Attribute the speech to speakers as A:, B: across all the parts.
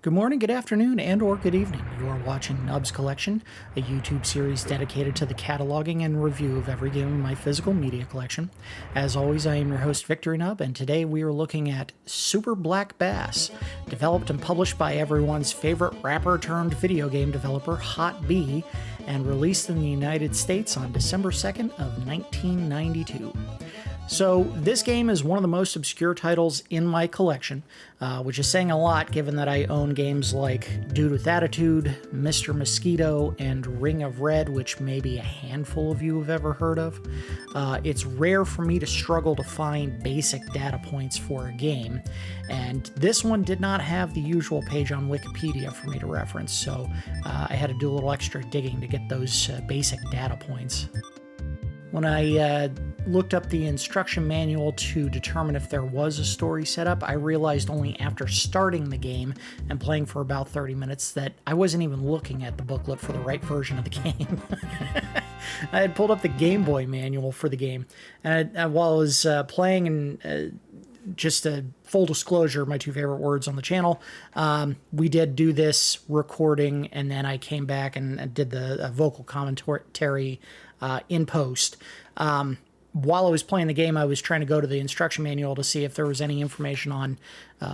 A: Good morning, good afternoon, and or good evening. You are watching Nub's Collection, a YouTube series dedicated to the cataloging and review of every game in my physical media collection. As always, I am your host, Victory Nub, and today we are looking at Super Black Bass, developed and published by everyone's favorite rapper-turned-video game developer, hot.b, and released in the United States on December 2nd of 1992. So this game is one of the most obscure titles in my collection, which is saying a lot given that I own games like Dude with Attitude, Mr. Mosquito, and Ring of Red, which maybe a handful of you have ever heard of. It's rare for me to struggle to find basic data points for a game, and this one did not have the usual page on Wikipedia for me to reference, so I had to do a little extra digging to get those basic data points. When I looked up the instruction manual to determine if there was a story set up, I realized only after starting the game and playing for about 30 minutes that I wasn't even looking at the booklet for the right version of the game. I had pulled up the Game Boy manual for the game, and while I was playing, and just a full disclosure, my two favorite words on the channel, we did do this recording, and then I came back and did the vocal commentary in post. While I was playing the game, I was trying to go to the instruction manual to see if there was any information on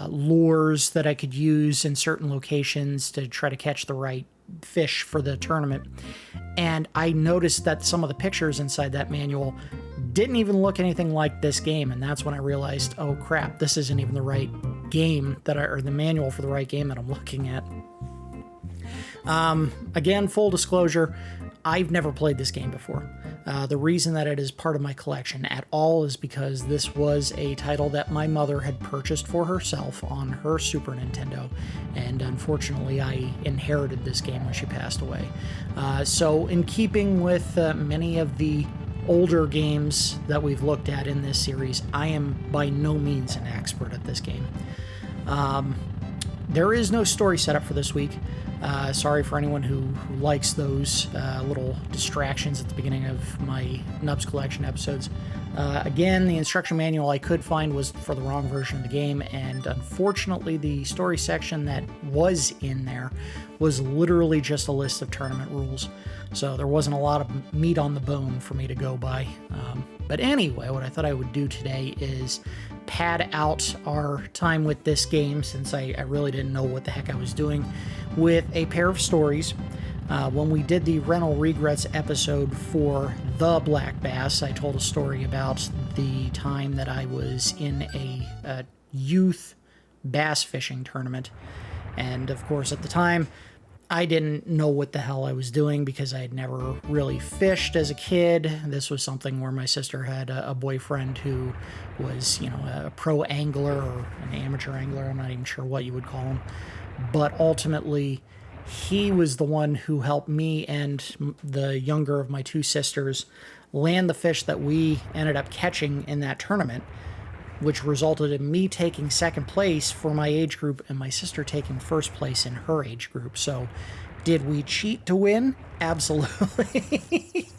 A: lures that I could use in certain locations to try to catch the right fish for the tournament. And I noticed that some of the pictures inside that manual didn't even look anything like this game, and that's when I realized, oh crap, this isn't even the right game or the manual for the right game that I'm looking at. Again, full disclosure, I've never played this game before. The reason that it is part of my collection at all is because this was a title that my mother had purchased for herself on her Super Nintendo, and unfortunately I inherited this game when she passed away. So in keeping with many of the older games that we've looked at in this series, I am by no means an expert at this game. There is no story setup for this week. Sorry for anyone who likes those little distractions at the beginning of my Nubs Collection episodes. Again, the instruction manual I could find was for the wrong version of the game, and unfortunately the story section that was in there was literally just a list of tournament rules. So there wasn't a lot of meat on the bone for me to go by. But anyway, what I thought I would do today is pad out our time with this game, since I really didn't know what the heck I was doing, with a pair of stories. When we did the Rental Regrets episode for The Black Bass, I told a story about the time that I was in a youth bass fishing tournament. And of course, at the time, I didn't know what the hell I was doing because I had never really fished as a kid. This was something where my sister had a boyfriend who was, a pro angler or an amateur angler. I'm not even sure what you would call him. But ultimately, he was the one who helped me and the younger of my two sisters land the fish that we ended up catching in that tournament, which resulted in me taking second place for my age group and my sister taking first place in her age group. So did we cheat to win? Absolutely.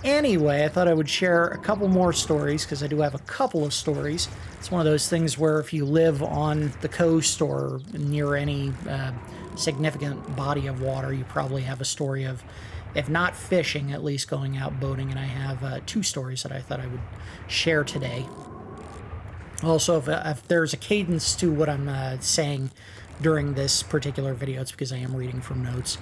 A: Anyway, I thought I would share a couple more stories because I do have a couple of stories. It's one of those things where if you live on the coast or near any significant body of water, you probably have a story of, if not fishing, at least going out boating. And I have two stories that I thought I would share today. Also, if there's a cadence to what I'm saying during this particular video, it's because I am reading from notes.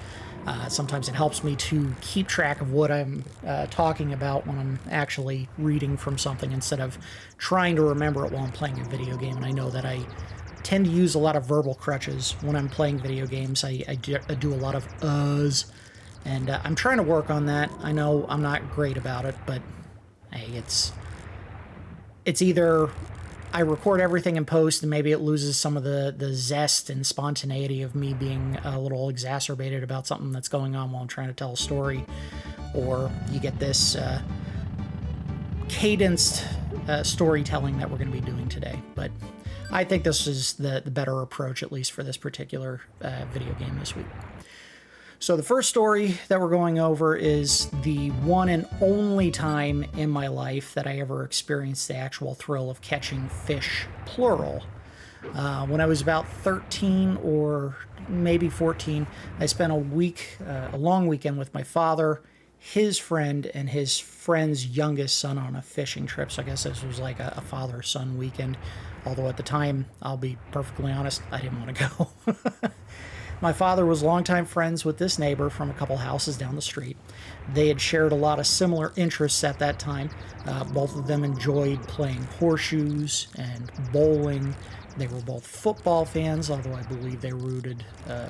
A: Sometimes it helps me to keep track of what I'm talking about when I'm actually reading from something instead of trying to remember it while I'm playing a video game. And I know that I tend to use a lot of verbal crutches when I'm playing video games. I do a lot of uhs, and I'm trying to work on that. I know I'm not great about it, but hey, it's either I record everything in post and maybe it loses some of the zest and spontaneity of me being a little exacerbated about something that's going on while I'm trying to tell a story, or you get this cadenced storytelling that we're going to be doing today. But I think this is the better approach, at least for this particular video game this week. So the first story that we're going over is the one and only time in my life that I ever experienced the actual thrill of catching fish, plural. When I was about 13 or maybe 14, I spent a week, a long weekend with my father, his friend, and his friend's youngest son on a fishing trip. So I guess this was like a father-son weekend. Although at the time, I'll be perfectly honest, I didn't want to go. My father was longtime friends with this neighbor from a couple houses down the street. They had shared a lot of similar interests at that time. Both of them enjoyed playing horseshoes and bowling. They were both football fans, although I believe they rooted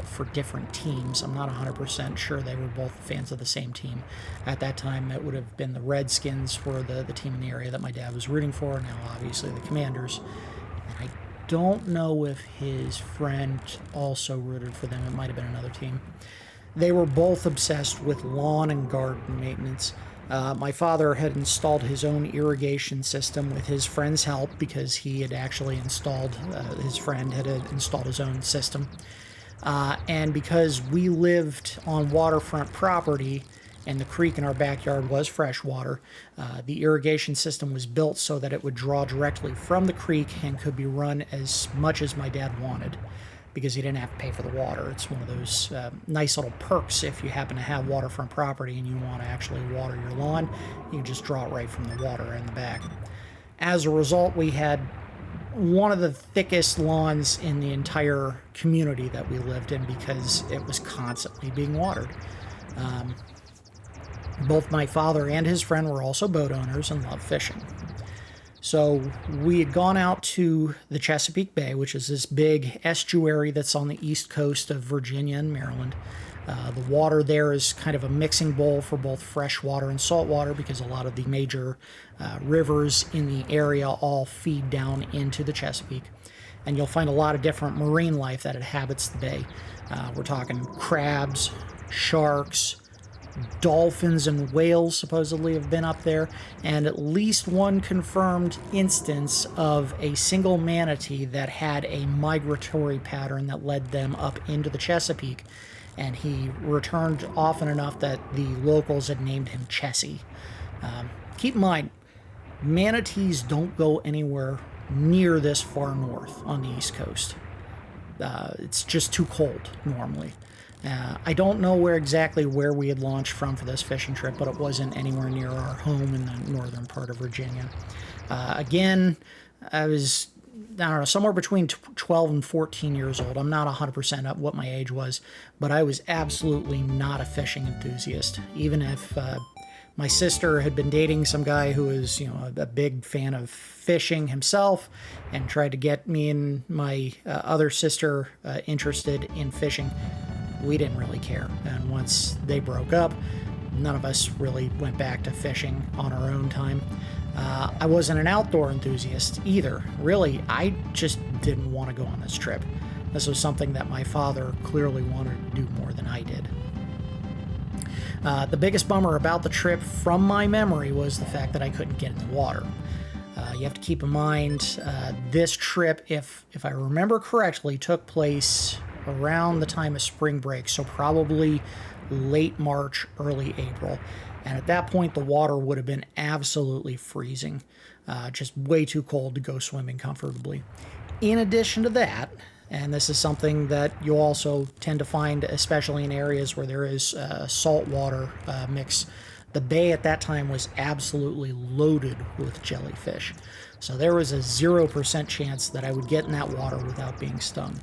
A: for different teams. I'm not 100% sure they were both fans of the same team. At that time, it would have been the Redskins were the team in the area that my dad was rooting for. Now, obviously, the Commanders. And I don't know if his friend also rooted for them. It might have been another team. They were both obsessed with lawn and garden maintenance. My father had installed his own irrigation system with his friend's help because he had actually installed, his friend had installed his own system. And because we lived on waterfront property and the creek in our backyard was fresh water, the irrigation system was built so that it would draw directly from the creek and could be run as much as my dad wanted because he didn't have to pay for the water. It's one of those nice little perks if you happen to have waterfront property and you want to actually water your lawn. You can just draw it right from the water in the back. As a result, we had one of the thickest lawns in the entire community that we lived in because it was constantly being watered. Both my father and his friend were also boat owners and loved fishing. So we had gone out to the Chesapeake Bay, which is this big estuary that's on the east coast of Virginia and Maryland. The water there is kind of a mixing bowl for both fresh water and salt water because a lot of the major rivers in the area all feed down into the Chesapeake. And you'll find a lot of different marine life that inhabits the bay. We're talking crabs, sharks, dolphins and whales supposedly have been up there, and at least one confirmed instance of a single manatee that had a migratory pattern that led them up into the Chesapeake, and he returned often enough that the locals had named him Chessie. Keep in mind, manatees don't go anywhere near this far north on the East Coast. It's just too cold normally. I don't know exactly where we had launched from for this fishing trip, but it wasn't anywhere near our home in the northern part of Virginia. Again, I was, I don't know, somewhere between 12 and 14 years old. I'm not 100% of what my age was, but I was absolutely not a fishing enthusiast. Even if my sister had been dating some guy who was, a big fan of fishing himself and tried to get me and my other sister interested in fishing, we didn't really care. And once they broke up, none of us really went back to fishing on our own time. I wasn't an outdoor enthusiast either. Really, I just didn't want to go on this trip. This was something that my father clearly wanted to do more than I did. The biggest bummer about the trip from my memory was the fact that I couldn't get in the water. You have to keep in mind, this trip, if I remember correctly, took place around the time of spring break, so probably late March, early April. And at that point, the water would have been absolutely freezing, just way too cold to go swimming comfortably. In addition to that, and this is something that you'll also tend to find, especially in areas where there is salt water mix, the bay at that time was absolutely loaded with jellyfish. So there was a 0% chance that I would get in that water without being stung.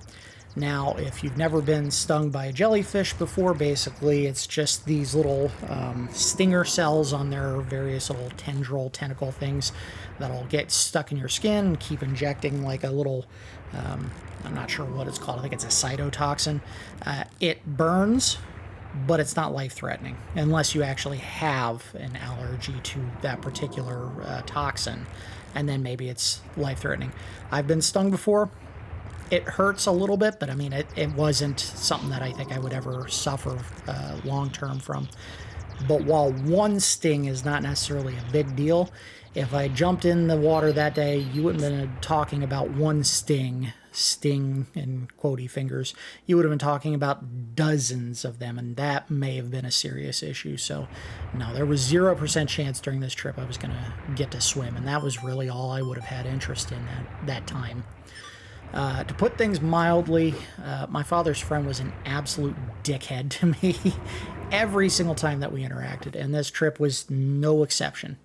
A: Now, if you've never been stung by a jellyfish before, basically it's just these little stinger cells on their various little tentacle things that'll get stuck in your skin and keep injecting like a little, I'm not sure what it's called, I think it's a cytotoxin. It burns, but it's not life-threatening unless you actually have an allergy to that particular toxin, and then maybe it's life-threatening. I've been stung before. It hurts a little bit, but I mean, it wasn't something that I think I would ever suffer long-term from. But while one sting is not necessarily a big deal, if I jumped in the water that day, you wouldn't have been talking about one sting in quotey fingers. You would have been talking about dozens of them, and that may have been a serious issue. So, no, there was 0% chance during this trip I was going to get to swim, and that was really all I would have had interest in at that time. To put things mildly, my father's friend was an absolute dickhead to me every single time that we interacted, and this trip was no exception.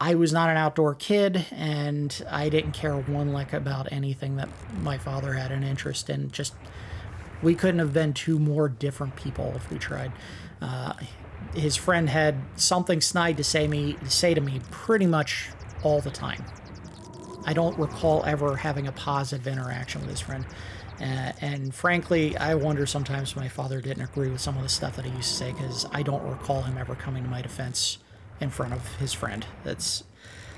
A: I was not an outdoor kid, and I didn't care one lick about anything that my father had an interest in. Just, we couldn't have been two more different people if we tried. His friend had something snide to say to me pretty much all the time. I don't recall ever having a positive interaction with his friend. And frankly, I wonder sometimes if my father didn't agree with some of the stuff that he used to say, because I don't recall him ever coming to my defense in front of his friend. That's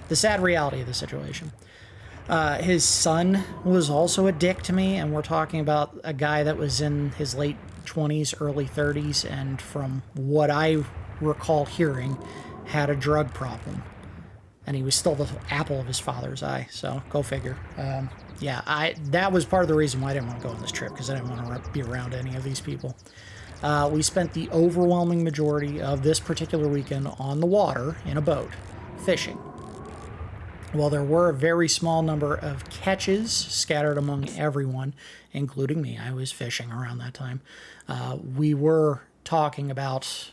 A: the sad reality of the situation. His son was also a dick to me, and we're talking about a guy that was in his late 20s, early 30s, and from what I recall hearing, had a drug problem. And he was still the apple of his father's eye, so go figure. That was part of the reason why I didn't want to go on this trip, because I didn't want to be around any of these people. We spent the overwhelming majority of this particular weekend on the water in a boat, fishing. While there were a very small number of catches scattered among everyone, including me, I was fishing around that time, we were talking about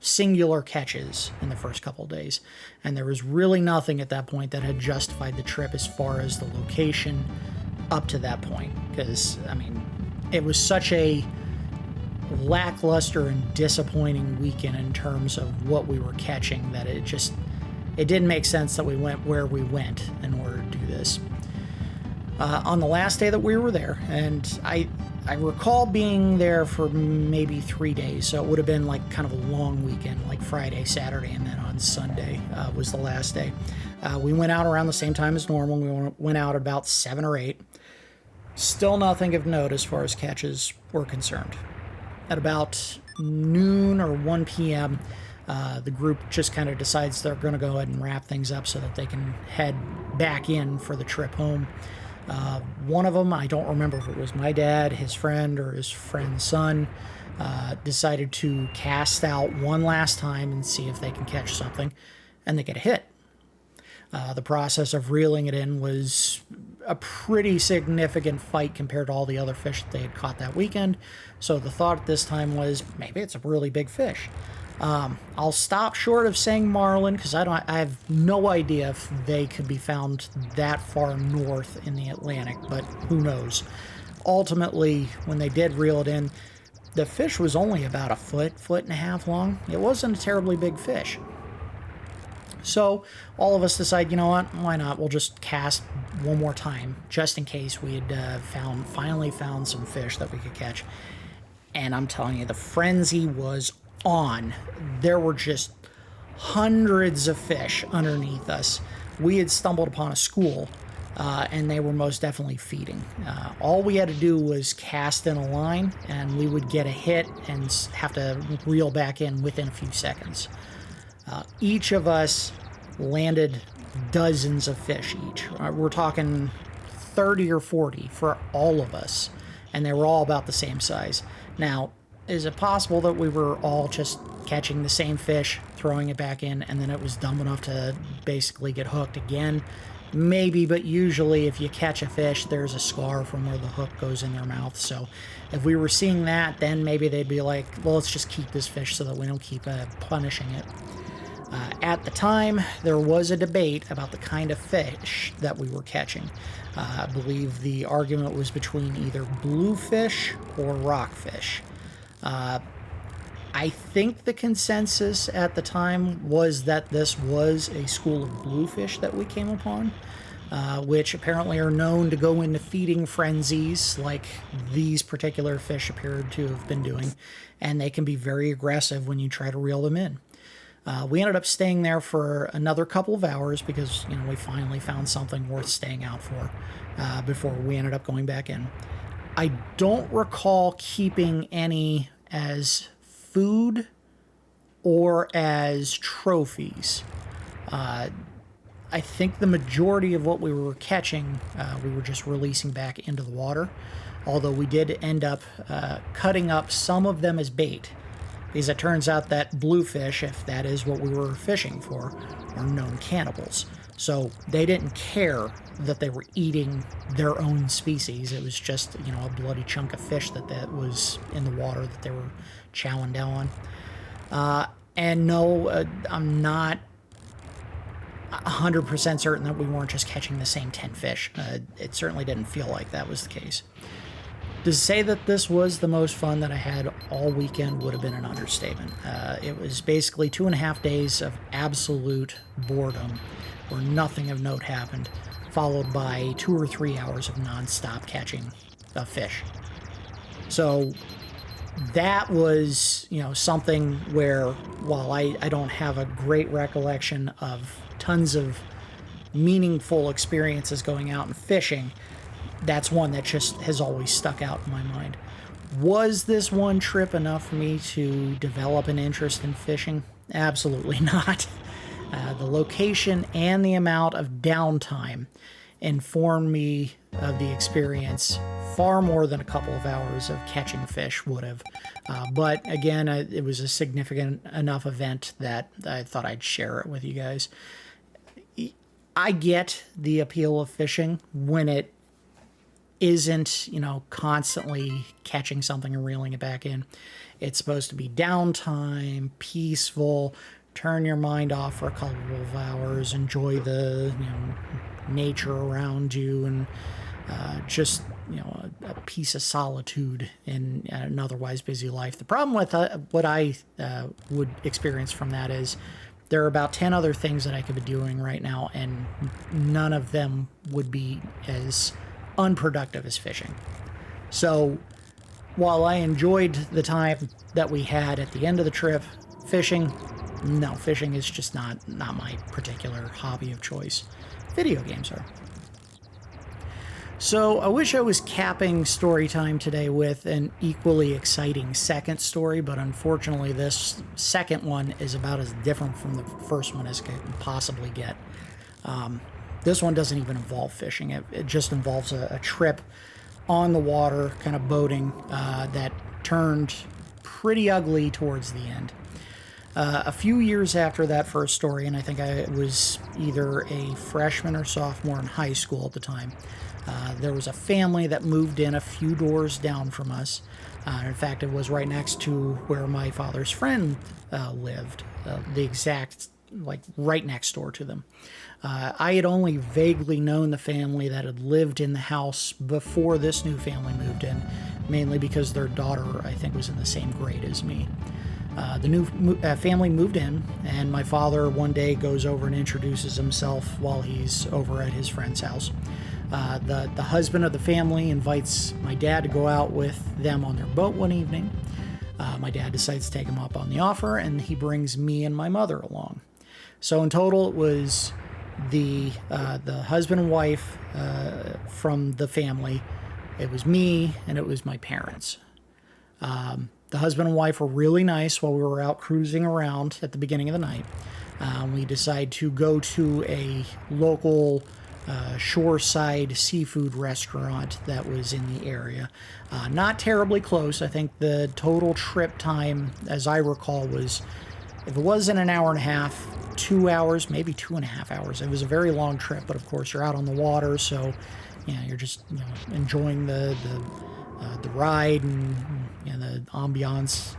A: singular catches in the first couple of days, and there was really nothing at that point that had justified the trip as far as the location up to that point, because I mean, it was such a lackluster and disappointing weekend in terms of what we were catching that it didn't make sense that we went where we went in order to do this. On the last day that we were there, and I recall being there for maybe 3 days, so it would have been like kind of a long weekend, like Friday, Saturday, and then on Sunday was the last day. We went out around the same time as normal. We went out about 7 or 8. Still nothing of note as far as catches were concerned. At about noon or 1 p.m., the group just kind of decides they're going to go ahead and wrap things up so that they can head back in for the trip home. One of them, I don't remember if it was my dad, his friend, or his friend's son, decided to cast out one last time and see if they can catch something, and they get a hit. The process of reeling it in was a pretty significant fight compared to all the other fish that they had caught that weekend, so the thought at this time was, maybe it's a really big fish. I'll stop short of saying marlin, because I have no idea if they could be found that far north in the Atlantic, but who knows. Ultimately, when they did reel it in, the fish was only about a foot and a half long. It wasn't a terribly big fish. So all of us decide, you know what, why not? We'll just cast one more time, just in case we had finally found some fish that we could catch. And I'm telling you, the frenzy was on. There were just hundreds of fish underneath us. We had stumbled upon a school, and they were most definitely feeding. All we had to do was cast in a line, and we would get a hit and have to reel back in within a few seconds. Each of us landed dozens of fish each. We're talking 30 or 40 for all of us, and they were all about the same size. Now, is it possible that we were all just catching the same fish, throwing it back in, and then it was dumb enough to basically get hooked again? Maybe, but usually if you catch a fish, there's a scar from where the hook goes in their mouth. So if we were seeing that, then maybe they'd be like, well, let's just keep this fish so that we don't keep punishing it. At the time, there was a debate about the kind of fish that we were catching. I believe the argument was between either bluefish or rockfish. I think the consensus at the time was that this was a school of bluefish that we came upon, which apparently are known to go into feeding frenzies like these particular fish appeared to have been doing, and they can be very aggressive when you try to reel them in. We ended up staying there for another couple of hours because, we finally found something worth staying out for before we ended up going back in. I don't recall keeping any as food or as trophies. I think the majority of what we were catching, we were just releasing back into the water, although we did end up cutting up some of them as bait, because it turns out that bluefish, if that is what we were fishing for, are known cannibals. So they didn't care that they were eating their own species. It was just, a bloody chunk of fish that was in the water that they were chowing down on. And no, I'm not 100% certain that we weren't just catching the same 10 fish. It certainly didn't feel like that was the case. To say that this was the most fun that I had all weekend would have been an understatement. It was basically 2.5 days of absolute boredom where nothing of note happened, followed by 2 or 3 hours of nonstop catching of fish. So that was, something where, while I don't have a great recollection of tons of meaningful experiences going out and fishing, that's one that just has always stuck out in my mind. Was this one trip enough for me to develop an interest in fishing? Absolutely not. The location and the amount of downtime informed me of the experience far more than a couple of hours of catching fish would have. But again, it was a significant enough event that I thought I'd share it with you guys. I get the appeal of fishing when it isn't, constantly catching something and reeling it back in. It's supposed to be downtime, peaceful, turn your mind off for a couple of hours, enjoy the, nature around you, and just, a piece of solitude in an otherwise busy life. The problem with what I would experience from that is there are about 10 other things that I could be doing right now, and none of them would be as unproductive as fishing. So while I enjoyed the time that we had at the end of the trip, fishing is just not my particular hobby of choice. Video games are. So I wish I was capping story time today with an equally exciting second story, but unfortunately this second one is about as different from the first one as it can possibly get. This one doesn't even involve fishing. It just involves a trip on the water, kind of boating, that turned pretty ugly towards the end. A few years after that first story, and I think I was either a freshman or sophomore in high school at the time, there was a family that moved in a few doors down from us. In fact, it was right next to where my father's friend lived, the exact, right next door to them. I had only vaguely known the family that had lived in the house before this new family moved in, mainly because their daughter, I think, was in the same grade as me. The new family moved in, and my father one day goes over and introduces himself while he's over at his friend's house. The husband of the family invites my dad to go out with them on their boat one evening. My dad decides to take him up on the offer, and he brings me and my mother along. So in total, it was the husband and wife from the family. It was me, and it was my parents. The husband and wife were really nice while we were out cruising around at the beginning of the night. We decided to go to a local shoreside seafood restaurant that was in the area. Not terribly close. I think the total trip time, as I recall, was, if it wasn't an hour and a half, 2 hours, maybe 2.5 hours. It was a very long trip, but of course you're out on the water, so you're just enjoying the ride and the ambiance,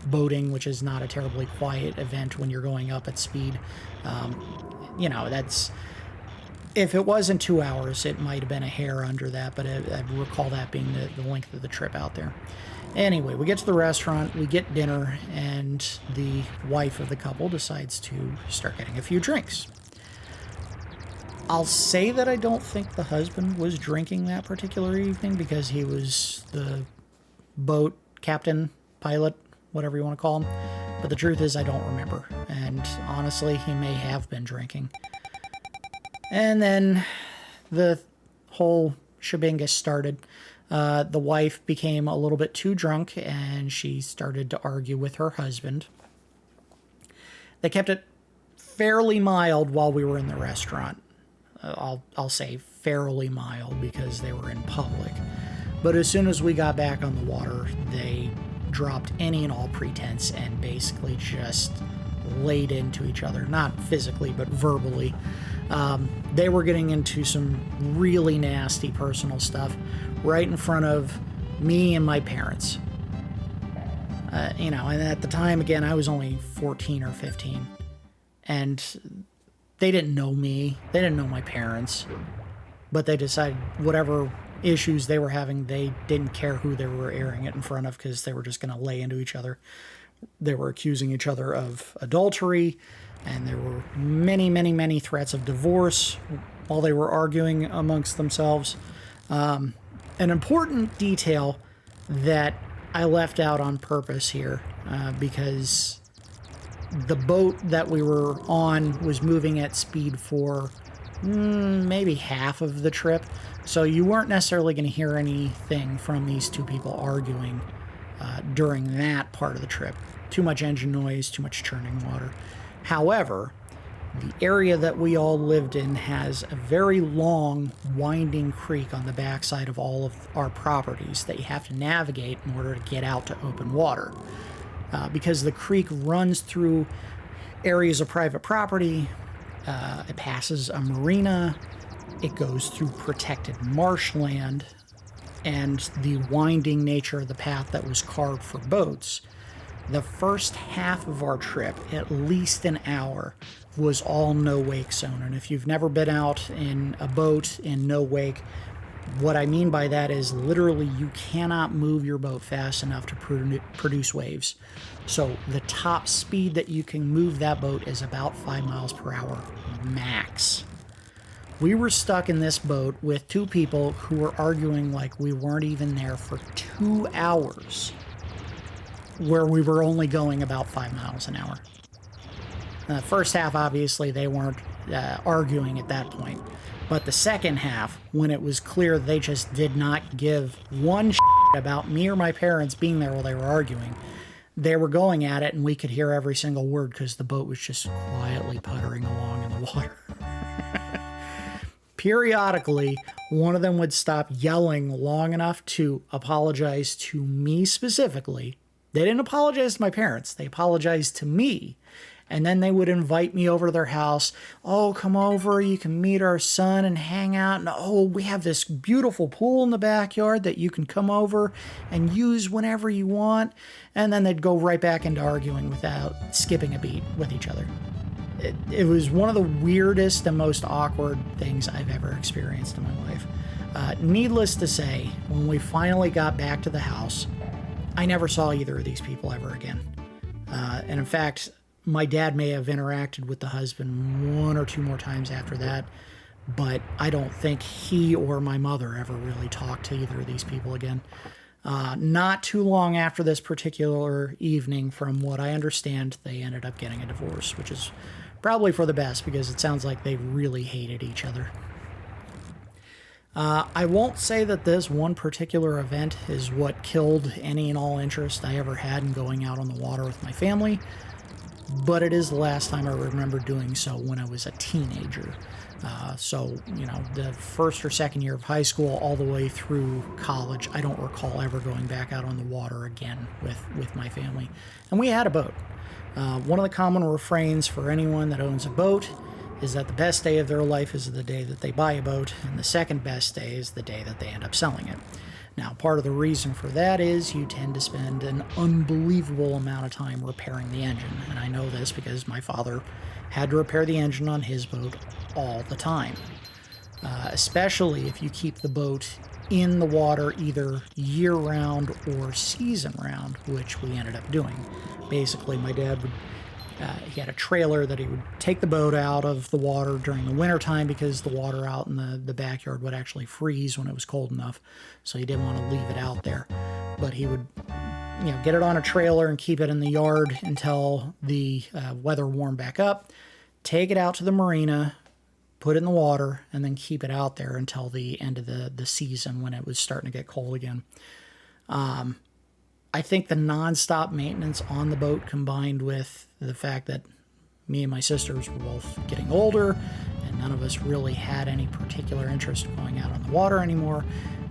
A: boating, which is not a terribly quiet event when you're going up at speed. That's, if it wasn't 2 hours, it might have been a hair under that, but I recall that being the length of the trip out there. Anyway, we get to the restaurant, we get dinner, and the wife of the couple decides to start getting a few drinks. I'll say that I don't think the husband was drinking that particular evening because he was the boat captain, pilot, whatever you want to call him. But the truth is I don't remember. And honestly, he may have been drinking. And then the whole shebang started. The wife became a little bit too drunk and she started to argue with her husband. They kept it fairly mild while we were in the restaurant. I'll say fairly mild because they were in public. But as soon as we got back on the water, they dropped any and all pretense and basically just laid into each other. Not physically, but verbally. They were getting into some really nasty personal stuff right in front of me and my parents. And at the time, again, I was only 14 or 15. And they didn't know me. They didn't know my parents. But they decided whatever issues they were having, they didn't care who they were airing it in front of because they were just going to lay into each other. They were accusing each other of adultery, and there were many, many, many threats of divorce while they were arguing amongst themselves. An important detail that I left out on purpose here because the boat that we were on was moving at speed for maybe half of the trip. So you weren't necessarily going to hear anything from these two people arguing during that part of the trip. Too much engine noise, too much churning water. However, the area that we all lived in has a very long, winding creek on the backside of all of our properties that you have to navigate in order to get out to open water. Because the creek runs through areas of private property, it passes a marina, it goes through protected marshland, and the winding nature of the path that was carved for boats. The first half of our trip, at least an hour, was all no wake zone. And if you've never been out in a boat in no wake, what I mean by that is literally you cannot move your boat fast enough to produce waves. So the top speed that you can move that boat is about 5 miles per hour max. We were stuck in this boat with two people who were arguing like we weren't even there for 2 hours, where we were only going about 5 miles an hour. The first half, obviously, they weren't arguing at that point. But the second half, when it was clear they just did not give one shit about me or my parents being there while they were arguing, they were going at it, and we could hear every single word because the boat was just quietly puttering along in the water. Periodically, one of them would stop yelling long enough to apologize to me specifically. They didn't apologize to my parents. They apologized to me. And then they would invite me over to their house. Oh, come over. You can meet our son and hang out. And oh, we have this beautiful pool in the backyard that you can come over and use whenever you want. And then they'd go right back into arguing without skipping a beat with each other. It was one of the weirdest and most awkward things I've ever experienced in my life. Needless to say, when we finally got back to the house, I never saw either of these people ever again. And in fact, my dad may have interacted with the husband one or two more times after that, but I don't think he or my mother ever really talked to either of these people again. Not too long after this particular evening, from what I understand, they ended up getting a divorce, which is probably for the best because it sounds like they really hated each other. I won't say that this one particular event is what killed any and all interest I ever had in going out on the water with my family, but it is the last time I remember doing so when I was a teenager. The first or second year of high school all the way through college, I don't recall ever going back out on the water again with my family. And we had a boat. One of the common refrains for anyone that owns a boat is that the best day of their life is the day that they buy a boat, and the second best day is the day that they end up selling it. Now, part of the reason for that is you tend to spend an unbelievable amount of time repairing the engine. And I know this because my father had to repair the engine on his boat all the time. Especially if you keep the boat in the water either year-round or season-round, which we ended up doing. Basically, my dad would... he had a trailer that he would take the boat out of the water during the wintertime because the water out in the backyard would actually freeze when it was cold enough. So he didn't want to leave it out there. But he would, get it on a trailer and keep it in the yard until the weather warmed back up, take it out to the marina, put it in the water, and then keep it out there until the end of the season when it was starting to get cold again. I think the nonstop maintenance on the boat combined with the fact that me and my sisters were both getting older and none of us really had any particular interest in going out on the water anymore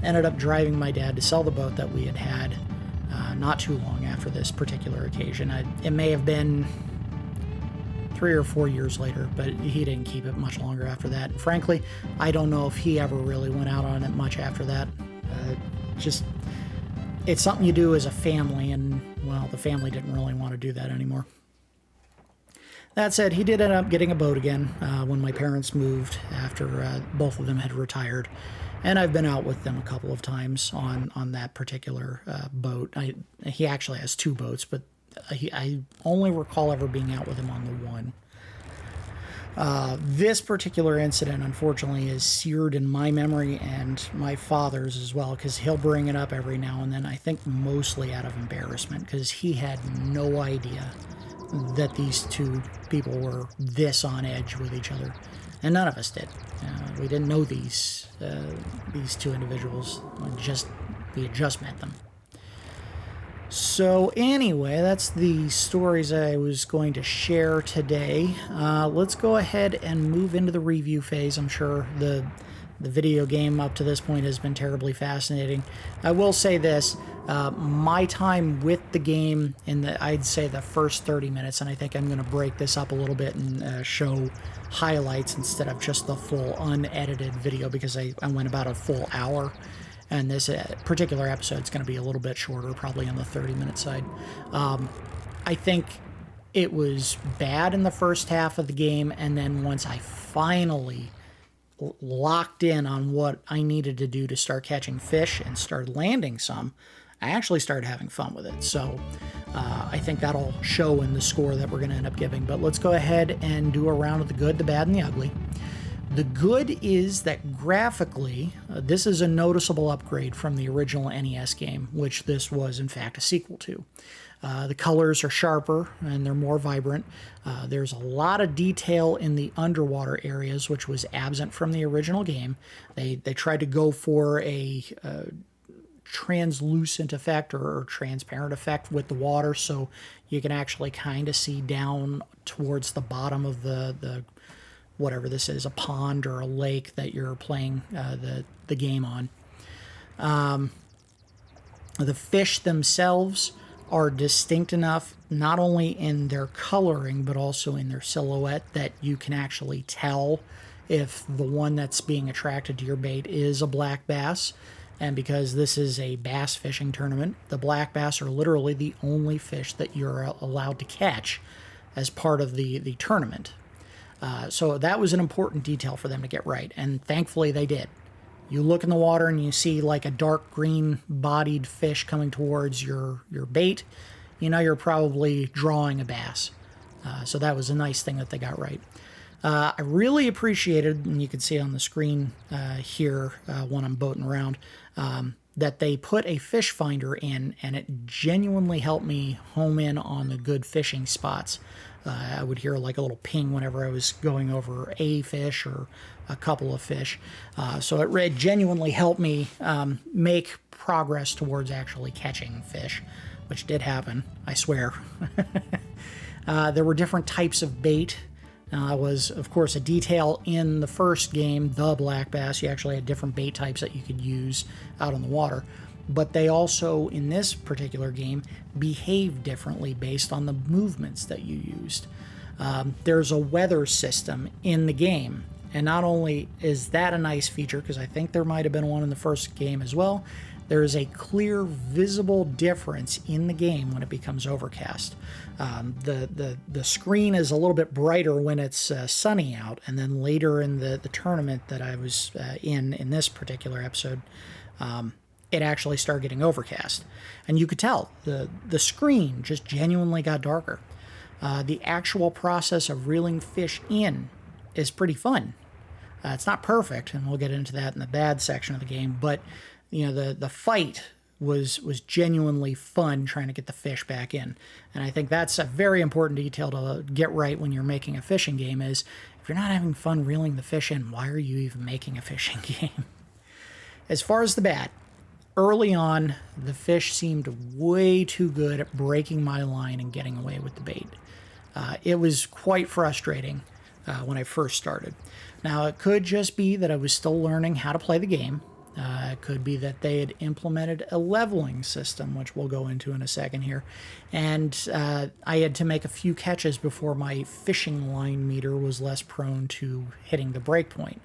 A: ended up driving my dad to sell the boat that we had not too long after this particular occasion. It may have been 3 or 4 years later, but he didn't keep it much longer after that. And frankly, I don't know if he ever really went out on it much after that. Just, it's something you do as a family, and, well, the family didn't really want to do that anymore. That said, he did end up getting a boat again when my parents moved after both of them had retired. And I've been out with them a couple of times on that particular boat. He actually has 2 boats, but I only recall ever being out with him on the one. This particular incident, unfortunately, is seared in my memory and my father's as well, because he'll bring it up every now and then, I think mostly out of embarrassment, because he had no idea that these 2 people were this on edge with each other. And none of us did. We didn't know these 2 individuals. We had just met them. So anyway, that's the stories I was going to share today. Let's go ahead and move into the review phase. I'm sure the video game up to this point has been terribly fascinating. I will say this, my time with the game in I'd say the first 30 minutes, and I think I'm going to break this up a little bit and show highlights instead of just the full unedited video, because I went about a full hour. And this particular episode is going to be a little bit shorter, probably on the 30-minute side. I think it was bad in the first half of the game, and then once I finally locked in on what I needed to do to start catching fish and start landing some, I actually started having fun with it. So I think that'll show in the score that we're going to end up giving. But let's go ahead and do a round of the good, the bad, and the ugly. The good is that graphically, this is a noticeable upgrade from the original NES game, which this was in fact a sequel to. The colors are sharper and they're more vibrant. There's a lot of detail in the underwater areas, which was absent from the original game. They tried to go for a translucent effect or transparent effect with the water, so you can actually kind of see down towards the bottom of the whatever this is, a pond or a lake that you're playing the game on. The fish themselves are distinct enough, not only in their coloring, but also in their silhouette, that you can actually tell if the one that's being attracted to your bait is a black bass. And because this is a bass fishing tournament, the black bass are literally the only fish that you're allowed to catch as part of the tournament. So that was an important detail for them to get right, and thankfully they did. You look in the water and you see like a dark green bodied fish coming towards your bait, you know you're probably drawing a bass. So that was a nice thing that they got right. I really appreciated, and you can see on the screen here when I'm boating around, that they put a fish finder in, and it genuinely helped me home in on the good fishing spots. I would hear like a little ping whenever I was going over a fish or a couple of fish. So it genuinely helped me make progress towards actually catching fish, which did happen, I swear. There were different types of bait. Was, of course, a detail in the first game, the black bass. You actually had different bait types that you could use out on the water. But they also, in this particular game, behave differently based on the movements that you used. There's a weather system in the game. And not only is that a nice feature, because I think there might have been one in the first game as well, there is a clear, visible difference in the game when it becomes overcast. The screen is a little bit brighter when it's sunny out, and then later in the tournament that I was in this particular episode, it actually started getting overcast. And you could tell the screen just genuinely got darker. The actual process of reeling fish in is pretty fun. It's not perfect, and we'll get into that in the bad section of the game, but you know, the fight was genuinely fun trying to get the fish back in. And I think that's a very important detail to get right when you're making a fishing game is, if you're not having fun reeling the fish in, why are you even making a fishing game? As far as the bad, early on, the fish seemed way too good at breaking my line and getting away with the bait. It was quite frustrating when I first started. Now, it could just be that I was still learning how to play the game. It could be that they had implemented a leveling system, which we'll go into in a second here. And I had to make a few catches before my fishing line meter was less prone to hitting the break point.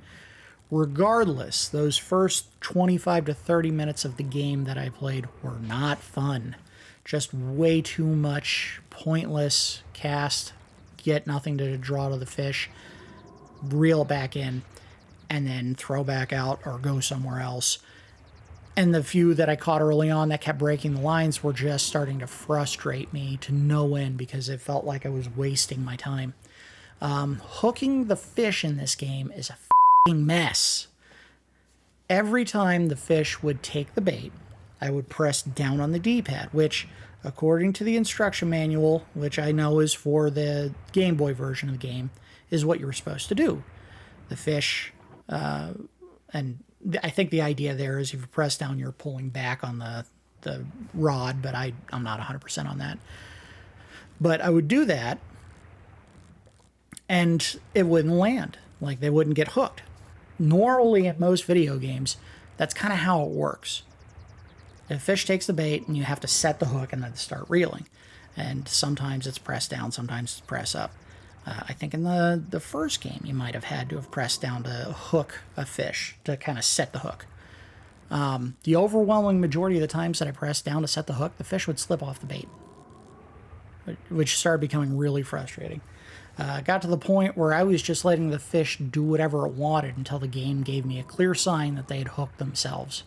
A: Regardless, those first 25 to 30 minutes of the game that I played were not fun. Just way too much pointless cast, get nothing to draw to the fish, reel it back in, and then throw back out or go somewhere else. And the few that I caught early on that kept breaking the lines were just starting to frustrate me to no end because it felt like I was wasting my time. Hooking the fish in this game is a f***ing mess. Every time the fish would take the bait, I would press down on the D-pad, which, according to the instruction manual, which I know is for the Game Boy version of the game, is what you're supposed to do. The fish, and I think the idea there is if you press down, you're pulling back on the rod, but I'm not 100% on that. But I would do that, and it wouldn't land. Like, they wouldn't get hooked. Normally, in most video games, that's kind of how it works. The fish takes the bait, and you have to set the hook and then start reeling. And sometimes it's press down, sometimes it's press up. I think in the first game, you might have had to have pressed down to hook a fish to kind of set the hook. The overwhelming majority of the times that I pressed down to set the hook, the fish would slip off the bait, which started becoming really frustrating. Got to the point where I was just letting the fish do whatever it wanted until the game gave me a clear sign that they had hooked themselves.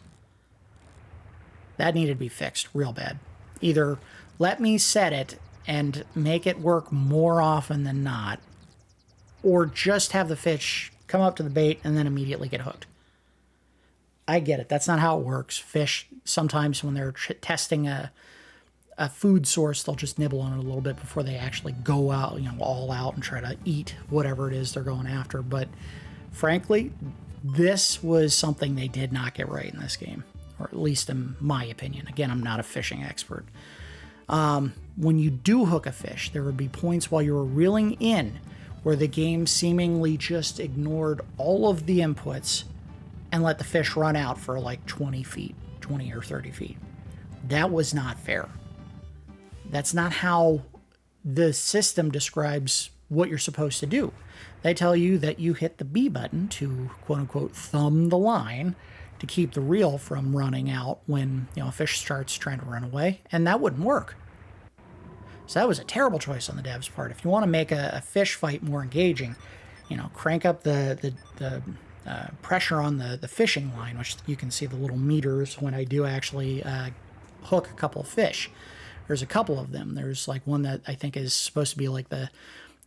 A: That needed to be fixed real bad. Either let me set it and make it work more often than not, or just have the fish come up to the bait and then immediately get hooked. I get it. That's not how it works. Fish, sometimes when they're testing a food source, they'll just nibble on it a little bit before they actually go out, all out and try to eat whatever it is they're going after. But frankly, this was something they did not get right in this game, or at least in my opinion. Again, I'm not a fishing expert. When you do hook a fish, there would be points while you were reeling in where the game seemingly just ignored all of the inputs and let the fish run out for like 20 or 30 feet. That was not fair. That's not how the system describes what you're supposed to do. They tell you that you hit the B button to, quote unquote, thumb the line to keep the reel from running out when a fish starts trying to run away, and that wouldn't work. So that was a terrible choice on the devs' part. If you want to make a fish fight more engaging, crank up the pressure on the fishing line, which you can see the little meters when I do actually hook a couple of fish. There's a couple of them. There's like one that I think is supposed to be like the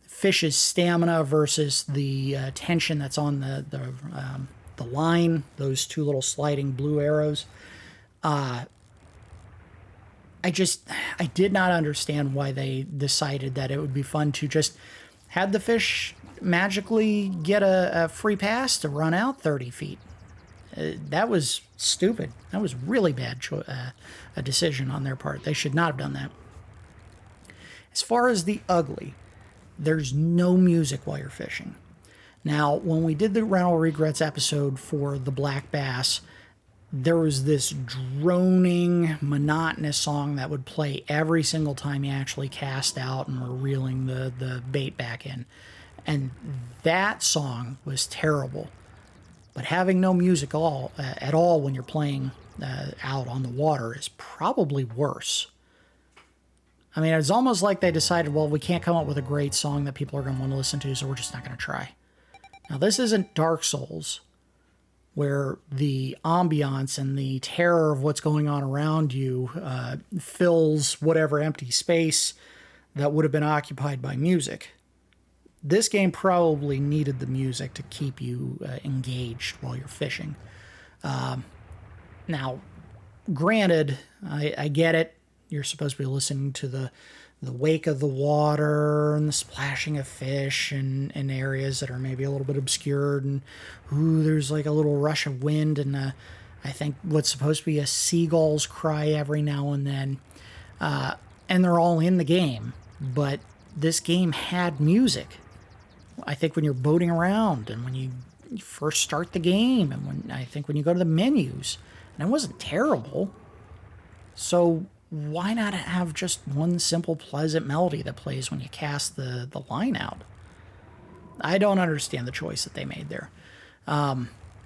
A: fish's stamina versus the tension that's on the line, those two little sliding blue arrows. I did not understand why they decided that it would be fun to just have the fish magically get a free pass to run out 30 feet. That was stupid. That was really bad a decision on their part. They should not have done that. As far as the ugly, there's no music while you're fishing. Now, when we did the Rental Regrets episode for the black bass, there was this droning, monotonous song that would play every single time you actually cast out and were reeling the bait back in. And that song was terrible. But having no music at all when you're playing out on the water is probably worse. I mean, it's almost like they decided, well, we can't come up with a great song that people are going to want to listen to, so we're just not going to try. Now, this isn't Dark Souls, where the ambiance and the terror of what's going on around you fills whatever empty space that would have been occupied by music. This game probably needed the music to keep you engaged while you're fishing. Now, granted, I get it. You're supposed to be listening to the wake of the water and the splashing of fish in areas that are maybe a little bit obscured, and there's like a little rush of wind, and I think what's supposed to be a seagull's cry every now and then, and they're all in the game, but this game had music. I think when you're boating around and when you you first start the game, and when you go to the menus, and it wasn't terrible. So why not have just one simple pleasant melody that plays when you cast the line out? I don't understand the choice that they made there.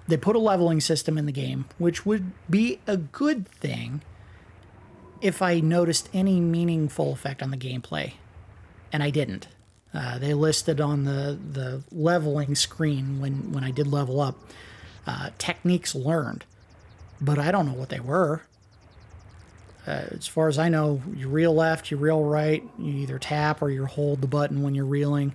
A: They put a leveling system in the game, which would be a good thing if I noticed any meaningful effect on the gameplay, and I didn't. They listed on the leveling screen when I did level up, techniques learned, but I don't know what they were. As far as I know, you reel left, you reel right, you either tap or you hold the button when you're reeling,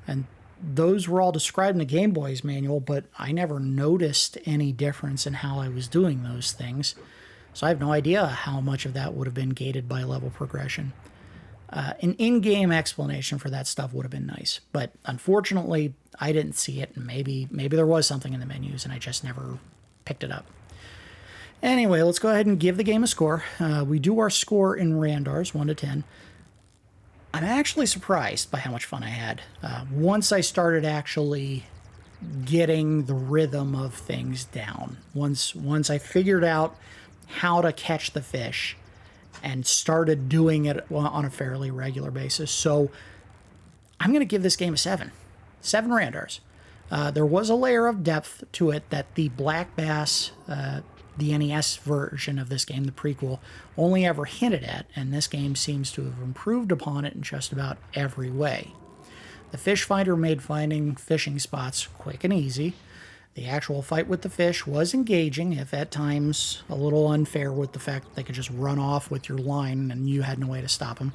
A: and those were all described in the Game Boy's manual, but I never noticed any difference in how I was doing those things. So I have no idea how much of that would have been gated by level progression. An in-game explanation for that stuff would have been nice, but unfortunately, I didn't see it, and maybe there was something in the menus, and I just never picked it up. Anyway, let's go ahead and give the game a score. We do our score in Randars, 1 to 10. I'm actually surprised by how much fun I had. Once I started actually getting the rhythm of things down, once I figured out how to catch the fish and started doing it on a fairly regular basis. So I'm going to give this game a 7. 7 Randars. There was a layer of depth to it that the Black Bass, the NES version of this game, the prequel, only ever hinted at, and this game seems to have improved upon it in just about every way. The fish finder made finding fishing spots quick and easy. The actual fight with the fish was engaging, if at times a little unfair with the fact that they could just run off with your line and you had no way to stop them.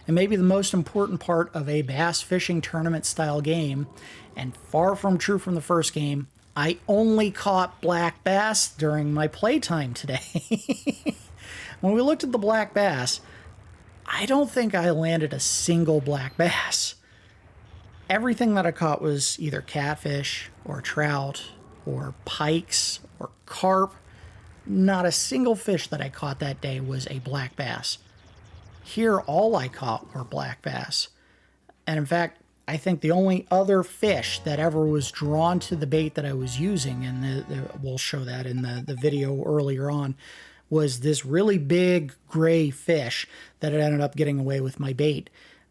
A: And maybe the most important part of a bass fishing tournament style game, and far from true from the first game, I only caught black bass during my playtime today. When we looked at the black bass, I don't think I landed a single black bass. Everything that I caught was either catfish or trout or pikes or carp. Not a single fish that I caught that day was a black bass. Here, all I caught were black bass. And in fact, I think the only other fish that ever was drawn to the bait that I was using, and we'll show that in the video earlier on, was this really big gray fish that had ended up getting away with my bait.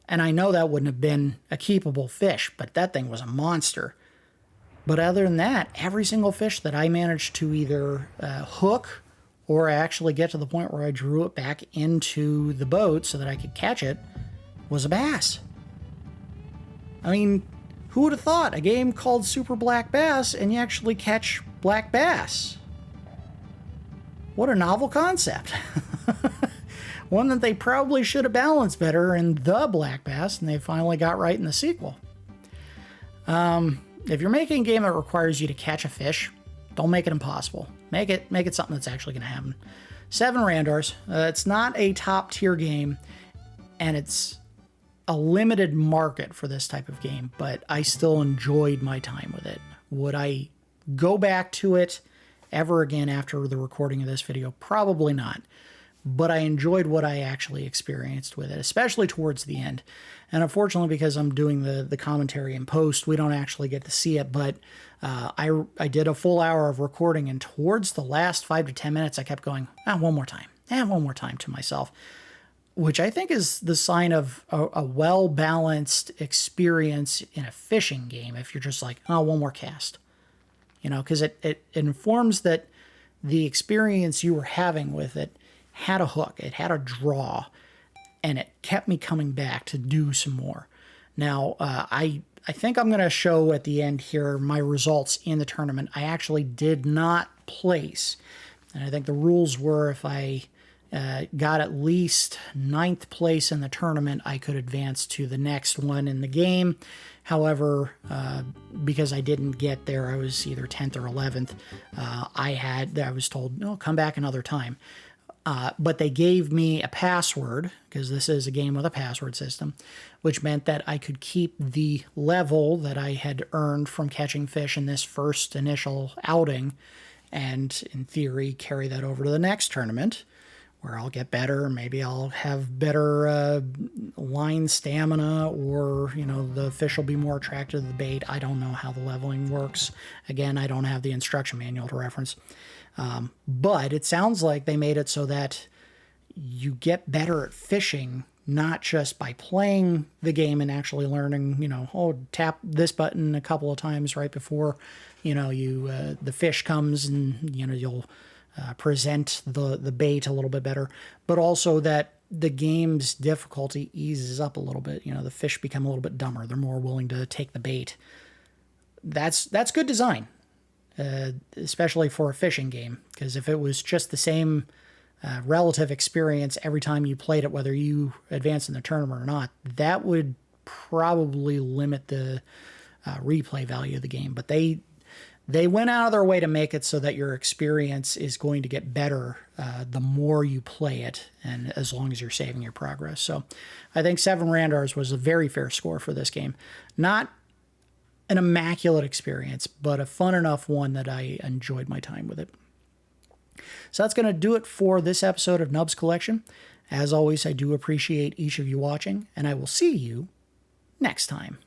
A: And I know that wouldn't have been a keepable fish, but that thing was a monster. But other than that, every single fish that I managed to either hook or actually get to the point where I drew it back into the boat so that I could catch it was a bass. I mean, who would have thought a game called Super Black Bass and you actually catch black bass? What a novel concept. One that they probably should have balanced better in the Black Bass, and they finally got right in the sequel. If you're making a game that requires you to catch a fish, don't make it impossible. Make it something that's actually going to happen. 7 Randars. It's not a top tier game, and it's a limited market for this type of game, but I still enjoyed my time with it. Would I go back to it ever again after the recording of this video? Probably not. But I enjoyed what I actually experienced with it, especially towards the end. And unfortunately, because I'm doing the commentary in post, we don't actually get to see it, but I did a full hour of recording, and towards the last 5 to 10 minutes, I kept going, one more time to myself, which I think is the sign of a well-balanced experience in a fishing game if you're just like, one more cast. Because it informs that the experience you were having with it had a hook, it had a draw, and it kept me coming back to do some more. Now, I think I'm going to show at the end here my results in the tournament. I actually did not place, and I think the rules were if I got at least 9th place in the tournament, I could advance to the next one in the game. However, because I didn't get there, I was either 10th or 11th. I was told, no, come back another time. But they gave me a password, because this is a game with a password system, which meant that I could keep the level that I had earned from catching fish in this first initial outing, and in theory, carry that over to the next tournament, where I'll get better. Maybe I'll have better line stamina, or, the fish will be more attracted to the bait. I don't know how the leveling works. Again, I don't have the instruction manual to reference. But it sounds like they made it so that you get better at fishing, not just by playing the game and actually learning, tap this button a couple of times right before, the fish comes, and, you'll present the bait a little bit better, but also that the game's difficulty eases up a little bit. The fish become a little bit dumber. They're more willing to take the bait. That's good design, especially for a fishing game, because if it was just the same relative experience every time you played it, whether you advanced in the tournament or not, that would probably limit the replay value of the game. But they went out of their way to make it so that your experience is going to get better the more you play it, and as long as you're saving your progress. So I think 7 Randars was a very fair score for this game. Not an immaculate experience, but a fun enough one that I enjoyed my time with it. So that's going to do it for this episode of Nubs Collection. As always, I do appreciate each of you watching, and I will see you next time.